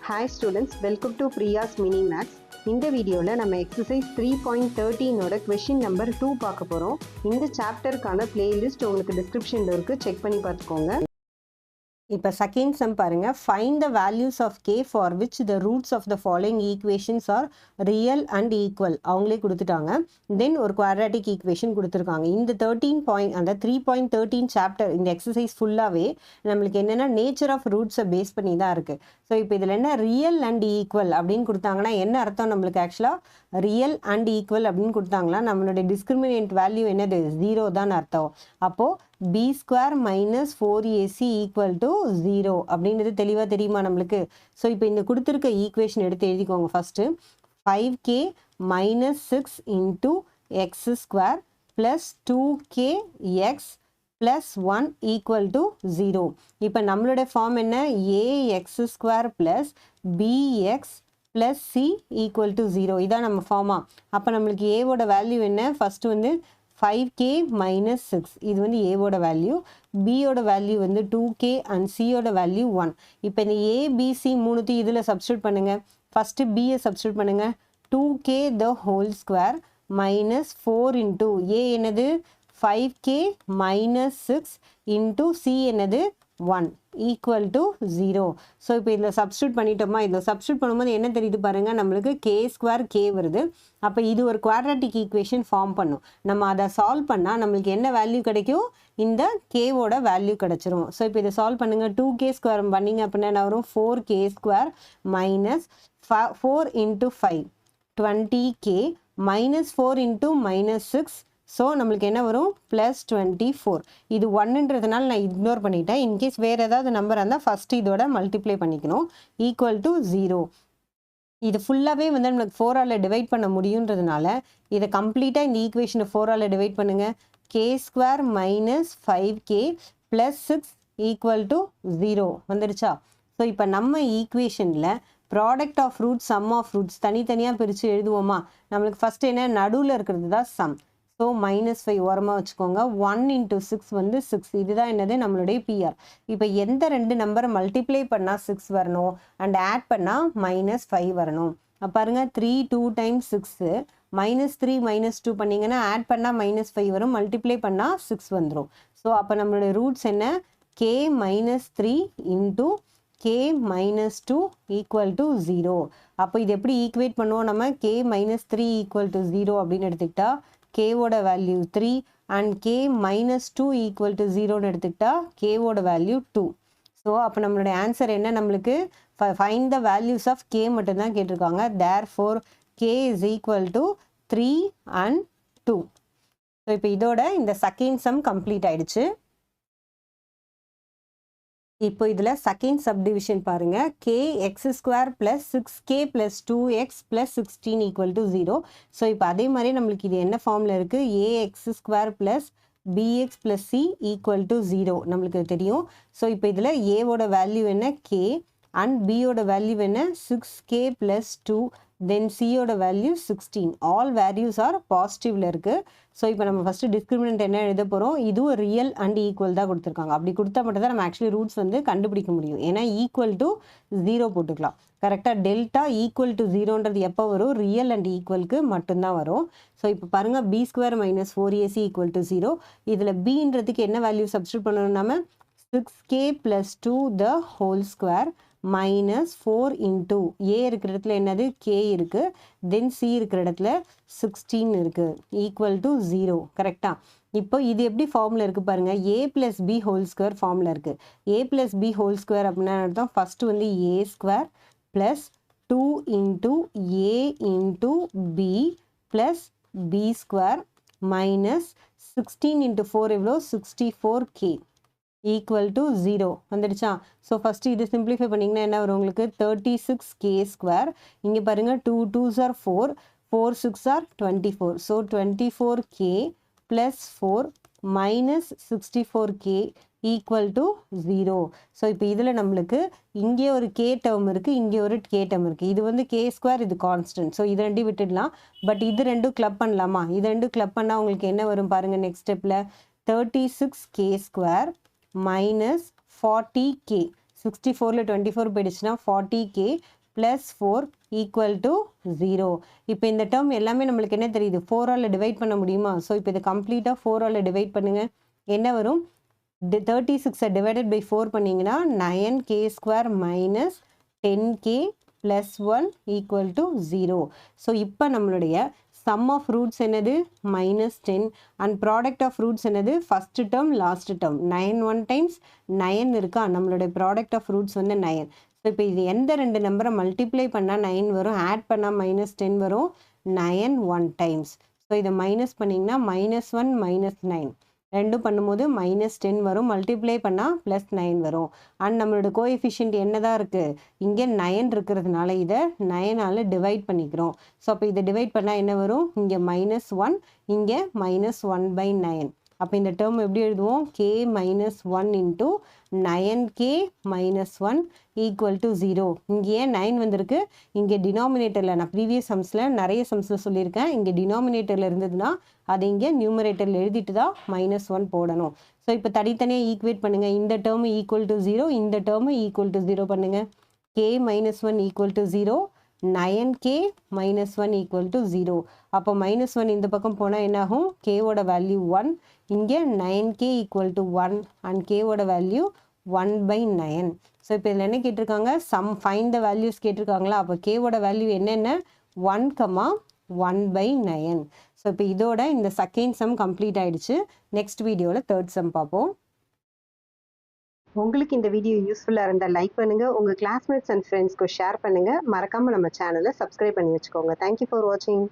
Hi students, welcome to Priya's Mini Maths. இந்த வீடியோவில் நம்ம எக்ஸசைஸ் 3.13 கொஷின் நம்பர் 2 பார்க்க போகிறோம். இந்த சாப்டருக்கான பிளேலிஸ்ட் உங்களுக்கு டிஸ்கிரிப்ஷனில் இருக்குது, செக் பண்ணி பார்த்துக்கோங்க. இப்போ செகண்ட் சம் பாருங்க. Find the values of k for which the roots of the following equations are real and equal. அவங்களே கொடுத்துட்டாங்க. தென் ஒரு குவாட்ராட்டிக் ஈக்குவேஷன் கொடுத்துருக்காங்க. இந்த 3.13 சாப்டர் இந்த எக்ஸசைஸ் ஃபுல்லாகவே நம்மளுக்கு என்னென்னா நேச்சர் ஆஃப் ரூட்ஸை பேஸ் பண்ணி தான் இருக்குது. ஸோ இப்போ இதில் என்ன ரியல் அண்ட் ஈக்குவல் அப்படின்னு கொடுத்தாங்கன்னா என்ன அர்த்தம்? நம்மளுக்கு ஆக்சுவலாக ரியல் அண்ட் ஈக்குவல் அப்படின்னு கொடுத்தாங்களா நம்மளுடைய டிஸ்கிரிமினேட் வேல்யூ என்னது? 0 தான் அர்த்தம். அப்போது b square minus 4ac equal to 0 அப்படின்றது தெளிவாக தெரியுமா நம்மளுக்கு? ஸோ இப்போ இந்த கொடுத்துருக்க ஈக்குவேஷன் எடுத்து எழுதிக்கோங்க. First 5k minus 6 into x square plus 2k x plus 1 equal to 0. இப்போ நம்மளோட ஃபார்ம் என்ன? ax square plus bx plus c equal to 0. இதான் நம்ம ஃபார்மா. அப்போ நம்மளுக்கு ஏவோட வேல்யூ என்ன? ஃபஸ்ட்டு வந்து 5k minus 6 இது வந்து a ஓட வேல்யூ, b ஓட வேல்யூ வந்து 2k and c ஓட வேல்யூ 1. இப்போ இந்த a b c மூணுத்தையும் இதில் சப்ஸ்டியூட் பண்ணுங்க. ஃபஸ்ட்டு b சப்ஸ்டியூட் பண்ணுங்க. 2k the whole square minus 4 into a என்னது? 5k minus 6 into c என்னது? 1 equal to 0. ஸோ இப்போ இதில் சப்ஸ்டியூட் பண்ணிட்டோமா? இதில் சப்ஸ்டியூட் பண்ணும்போது என்ன தெரியுது பாருங்கள், நம்மளுக்கு k ஸ்கொயர் k வருது. அப்போ இது ஒரு குவாட்ராட்டிக் ஈக்குவேஷன் ஃபார்ம் பண்ணும். நம்ம அதை சால்வ் பண்ணால் நம்மளுக்கு என்ன வேல்யூ கிடைக்கும்? இந்த கேவோட வேல்யூ கிடச்சிரும். ஸோ இப்போ இதை சால்வ் பண்ணுங்கள். 2k ஸ்கொயர் பண்ணிங்க அப்படின்னா என்ன வரும்? 4k square minus 4 into 5 20k minus 4 into minus 6. So நம்மளுக்கு என்ன வரும்? ப்ளஸ் 24. இது 1ன்றதுனால நான் இக்னோர் பண்ணிட்டேன். இன்கேஸ் வேறு ஏதாவது நம்பர் இருந்தால் ஃபஸ்ட்டு இதோட மல்டிப்ளை பண்ணிக்கணும். Equal to 0. இது ஃபுல்லாகவே வந்து நம்மளுக்கு 4ஆல் டிவைட் பண்ண முடியுன்றதுனால இதை கம்ப்ளீட்டாக இந்த ஈக்குவேஷனை 4ஆல் டிவைட் பண்ணுங்கள். K square minus 5k plus 6 equal to 0 வந்துடுச்சா? ஸோ இப்போ நம்ம ஈக்குவேஷனில் product of roots, sum of roots தனித்தனியாக பிரித்து எழுதுவோமா? நம்மளுக்கு ஃபஸ்ட்டு என்ன? நடுவில் இருக்கிறது தான் சம். ஸோ -5 ஓரமாக வச்சுக்கோங்க. 1 into 6 வந்து 6. இதுதான் என்னது? நம்மளுடைய பிஆர். இப்போ எந்த ரெண்டு நம்பரை மல்டிப்ளை பண்ணால் 6 வரணும் அண்ட் ஆட் பண்ணால் -5 வரணும். பாருங்க, 3 2 times 6 -3 -2 பண்ணிங்கன்னா ஆட் பண்ணால் -5 வரும், மல்டிப்ளை பண்ணால் 6 வந்துடும். ஸோ அப்போ நம்மளுடைய ரூட்ஸ் என்ன? k -3 into k -2 equal to 0. அப்போ இது எப்படி ஈக்குவேட் பண்ணுவோம் நம்ம? k -3 equal to 0 அப்படின்னு எடுத்துக்கிட்டா k ஓட value 3 and k -2 equal to 0ன்னு எடுத்துக்கிட்டா k ஓட வேல்யூ 2. ஸோ அப்போ நம்மளுடைய ஆன்சர் என்ன? நம்மளுக்கு find the values of k மட்டும்தான் கேட்டிருக்காங்க. Therefore k is equal to 3 and 2. So இப்போ இதோட இந்த செகண்ட் சம் கம்ப்ளீட் ஆயிடுச்சு. இப்போ இதில் செகண்ட் சப்டிவிஷன் பாருங்கள். k x square plus 6k plus 2x plus 16 equal to 0. So இப்போ அதே மாதிரி நம்மளுக்கு இது என்ன ஃபார்மில் இருக்குது? ax square plus bx plus c equal to 0 நம்மளுக்கு தெரியும். ஸோ இப்போ இதில் ஏவோட வேல்யூ என்ன? k அண்ட் பியோட வேல்யூ என்ன? 6k ப்ளஸ் 2 தென் சியோட வேல்யூ 16. ஆல் வேல்யூஸ் ஆர் பாசிட்டிவில் இருக்குது. ஸோ இப்போ நம்ம ஃபஸ்ட்டு டிஸ்கிரிமினன்ட் என்ன எழுத போகிறோம்? இதுவும் ரியல் அண்ட் ஈக்குவல் தான் கொடுத்துருக்காங்க. அப்படி கொடுத்தா மட்டும் தான் நம்ம ஆக்சுவலி ரூட்ஸ் வந்து கண்டுபிடிக்க முடியும். ஏன்னா ஈக்குவல் டு 0 போட்டுக்கலாம். கரெக்டாக டெல்டா ஈக்குவல் டு 0ன்றது எப்போ வரும்? ரியல் அண்ட் ஈக்குவலுக்கு மட்டும்தான் வரும். ஸோ இப்போ பாருங்கள், b square minus 4ac equal to 0. இதில் bன்றதுக்கு என்ன வேல்யூ சப்ஸ்டியூட் பண்ணணும்? நம்ம 6k plus 2 the whole square minus 4 into a இருக்கிற இடத்துல என்னது? k இருக்குது. தென் சி இருக்கிற இடத்துல 16 இருக்குது. Equal to 0. கரெக்டாக? இப்போ இது எப்படி ஃபார்மில் இருக்குது பாருங்கள். a plus b whole square ஃபார்மில் இருக்குது. a plus b whole square அப்படின்னா அர்த்தம் ஃபஸ்ட்டு வந்து a square plus 2 into a into b plus b square minus 16 into 4 எவ்வளோ? 64k ஈக்குவல் டு 0 வந்துடுச்சா? ஸோ ஃபஸ்ட்டு இது சிம்பிளிஃபை பண்ணிங்கன்னா என்ன வரும் உங்களுக்கு? 36k square. இங்கே பாருங்கள், 2 2s are 4, 4 6 are 24. So 24k plus 4 minus 64k equal to 0. So இப்போ இதில் நம்மளுக்கு இங்கே ஒரு k டேர்ம் இருக்குது, இங்கே ஒரு k டேர்ம் இருக்குது. இது வந்து k ஸ்கொயர், இது கான்ஸ்டன்ட். ஸோ இது ரெண்டும் விட்டுடலாம். பட் இது ரெண்டும் கிளப் பண்ணலாமா? இது ரெண்டும் கிளப் பண்ணால் உங்களுக்கு என்ன வரும் பாருங்கள்? நெக்ஸ்ட் ஸ்டெப்பில் 36k ஸ்கொயர் minus 40k 64ல 24 போயிடுச்சுன்னா 40k ப்ளஸ் 4 ஈக்குவல் டு 0. இப்போ இந்த டேர்ம் எல்லாமே நம்மளுக்கு என்ன தெரியுது, 4ஆல் டிவைட் பண்ண முடியுமா? ஸோ இப்போ இதை கம்ப்ளீட்டாக 4ஆல் டிவைட் பண்ணுங்கள். என்ன வரும்? 36 டிவைடட் பை 4 பண்ணிங்கன்னா 9k² minus 10k plus 1 equal to 0. So இப்போ நம்மளுடைய சம் ஆஃப் ரூட்ஸ் என்னது? -10 அண்ட் ப்ராடக்ட் ஆஃப் ரூட்ஸ் என்னது? First term last term 9 1 times 9 இருக்கா, நம்மளுடைய ப்ராடக்ட் ஆஃப் ரூட்ஸ் வந்து 9. ஸோ இப்போ இது எந்த ரெண்டு நம்பரை மல்டிப்ளை பண்ணால் 9 வரும், ஆட் பண்ணால் -10 வரும்? 9 1 டைம்ஸ். ஸோ இதை மைனஸ் பண்ணிங்கன்னா -1 -9 ரெண்டும் பண்ணும்போது -10 வரும், மல்டிப்ளை பண்ணால் +9 வரும். அண்ட் நம்மளோட கோஎஃபிஷியன்ட் என்ன தான் இருக்குது? இங்கே 9 இருக்கிறதுனால இதை 9ஆல் டிவைட் பண்ணிக்கிறோம். ஸோ அப்போ இதை டிவைட் பண்ணால் என்ன வரும்? இங்கே -1, இங்கே -1/9. அப்போ இந்த டேர்ம் எப்படி எழுதுவோம்? k - 1 into 9k - 1 equal to 0. இங்கே ஏன் 9 வந்திருக்கு? இங்கே டினாமினேட்டரில் நான் ப்ரீவியஸ் சம்ஸில் நிறைய சம்ஸில் சொல்லியிருக்கேன், இங்கே டினாமினேட்டரில் இருந்ததுன்னா அதை இங்கே நியூமரேட்டரில் எழுதிட்டு தான் -1 போடணும். ஸோ இப்போ தனித்தனியாக ஈக்குவேட் பண்ணுங்கள். இந்த டேர்மு ஈக்குவல் டு 0, இந்த டேர்மு ஈக்குவல் டு 0 பண்ணுங்கள். k - 1 equal to 0, 9k - 1 equal to 0. அப்போ -1 இந்த பக்கம் போனால் என்னாகும்? k-ஓட வேல்யூ 1, இங்கே 9k ஈக்குவல் டு 1 அண்ட் k-ஓட வேல்யூ 1/9. ஸோ இப்போ இதில் என்ன கேட்டிருக்காங்க? சம் ஃபைண்ட் த வேல்யூஸ் கேட்டிருக்காங்களா? அப்போ k-ஓட வேல்யூ என்னென்ன? 1, 1/9. ஸோ இப்போ இதோட இந்த செகண்ட் சம் கம்ப்ளீட் ஆயிடுச்சு. நெக்ஸ்ட் வீடியோவில் தேர்ட் சம் பார்ப்போம். உங்களுக்கு இந்த வீடியோ யூஸ்ஃபுல்லாக இருந்தால் லைக் பண்ணுங்கள், உங்கள் கிளாஸ்மேட்ஸ் அண்ட் ஃப்ரெண்ட்ஸ்க்கு ஷேர் பண்ணுங்கள். மறக்காமல் நம்ம சேனலை சப்ஸ்கிரைப் பண்ணி வச்சுக்கோங்க. தேங்க்யூ ஃபார் வாட்சிங்.